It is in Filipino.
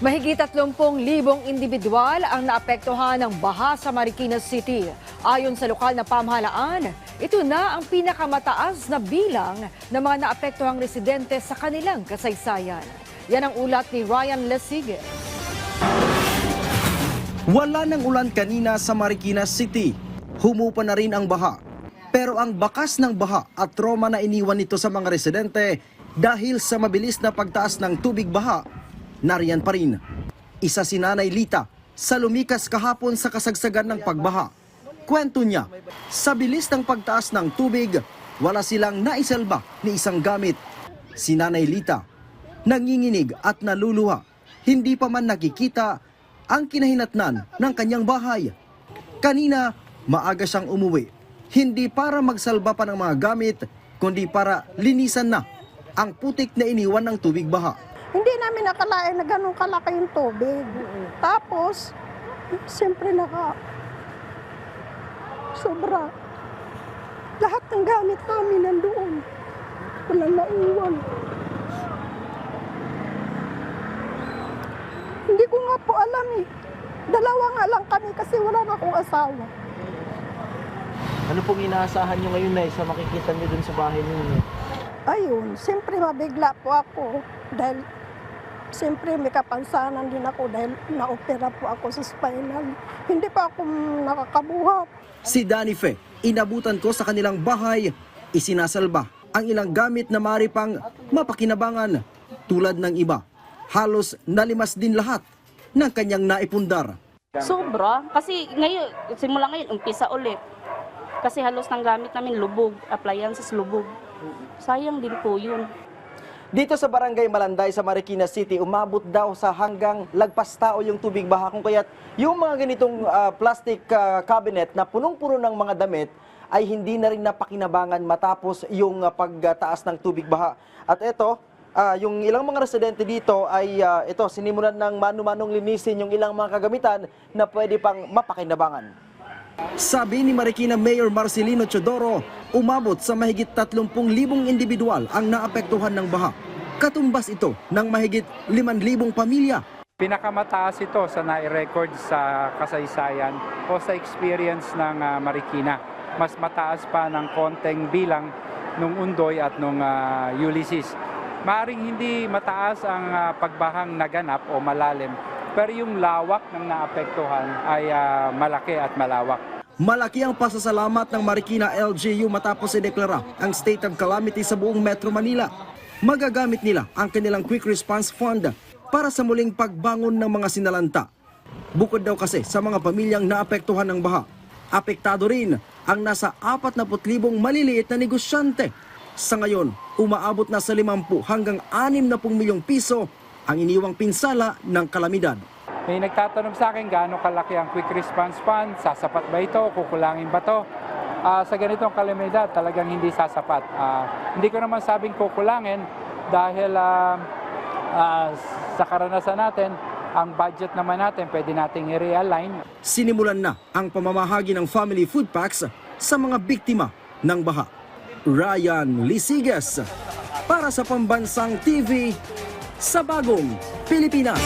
Mahigit 30,000 individual ang naapektuhan ng baha sa Marikina City. Ayon sa lokal na pamahalaan, ito na ang pinakamataas na bilang ng mga naapektuhang residente sa kanilang kasaysayan. Yan ang ulat ni Ryan Lesige. Wala ng ulan kanina sa Marikina City. Humupa na rin ang baha. Pero ang bakas ng baha at trauma na iniwan nito sa mga residente dahil sa mabilis na pagtaas ng tubig baha, nariyan pa rin. Isa si Nanay Lita sa lumikas kahapon sa kasagsagan ng pagbaha. Kwento niya, sa bilis ng pagtaas ng tubig, wala silang naisalba ni isang gamit. Si Nanay Lita, nanginginig at naluluha, hindi pa man nakikita ang kinahinatnan ng kanyang bahay. Kanina, maaga siyang umuwi, hindi para magsalba pa ng mga gamit, kundi para linisan na ang putik na iniwan ng tubig baha. Hindi namin nakalain na ganun kalaki yung tubig. Tapos, siyempre sobra. Lahat ng gamit namin nandoon. Walang naiwan. Hindi ko nga po alam eh. Dalawa nga lang kami kasi wala na akong asawa. Ano pong inaasahan nyo ngayon na sa makikita nyo dun sa bahay ninyo? Ayun, siyempre mabigla po ako dahil siyempre may kapansanan din ako dahil na-opera po ako sa spinal. Hindi pa ako nakakabuhat. Si Danny Fe, inabutan ko sa kanilang bahay, isinasalba ang ilang gamit na maaari pang mapakinabangan tulad ng iba. Halos nalimas din lahat ng kanyang naipundar. Sobra, kasi ngayon, simula ngayon, umpisa ulit. Kasi halos ng gamit namin lubog, appliances lubog. Sayang din po yun. Dito sa Barangay Malanday sa Marikina City, umabot daw sa hanggang lagpas tao yung tubig baha. Kung kaya't yung mga ganitong plastic cabinet na punong-puno ng mga damit ay hindi na rin napakinabangan matapos yung pagtaas ng tubig baha. At ito, yung ilang mga residente dito ay sinimulan ng manu-manong linisin yung ilang mga kagamitan na pwede pang mapakinabangan. Sabi ni Marikina Mayor Marcelino Chodoro, umabot sa mahigit 30,000 individual ang naapektuhan ng baha. Katumbas ito ng mahigit 5,000 pamilya. Pinakamataas ito sa nai-record sa kasaysayan o sa experience ng Marikina. Mas mataas pa ng konting bilang nung Undoy at nung Ulysses. Maaring hindi mataas ang pagbahang naganap o malalim, pero yung lawak ng naapektuhan ay malaki at malawak. Malaki ang pasasalamat ng Marikina LGU matapos ideklara ang state of calamity sa buong Metro Manila. Magagamit nila ang kanilang Quick Response Fund para sa muling pagbangon ng mga sinalanta. Bukod daw kasi sa mga pamilyang naapektuhan ng baha, apektado rin ang nasa 40,000 maliliit na negosyante. Sa ngayon, umaabot na sa 50 hanggang 60 milyong piso ang iniwang pinsala ng kalamidad. May nagtatanong sa akin gaano kalaki ang Quick Response Fund, sasapat ba ito, kukulangin ba ito? Sa ganitong kalamidad talagang hindi sasapat. Hindi ko naman sabing kukulangin dahil sa karanasan natin, ang budget naman natin pwede nating i-realign. Sinimulan na ang pamamahagi ng family food packs sa mga biktima ng baha. Ryan Lisigas para sa Pambansang TV sa Bagong Pilipinas.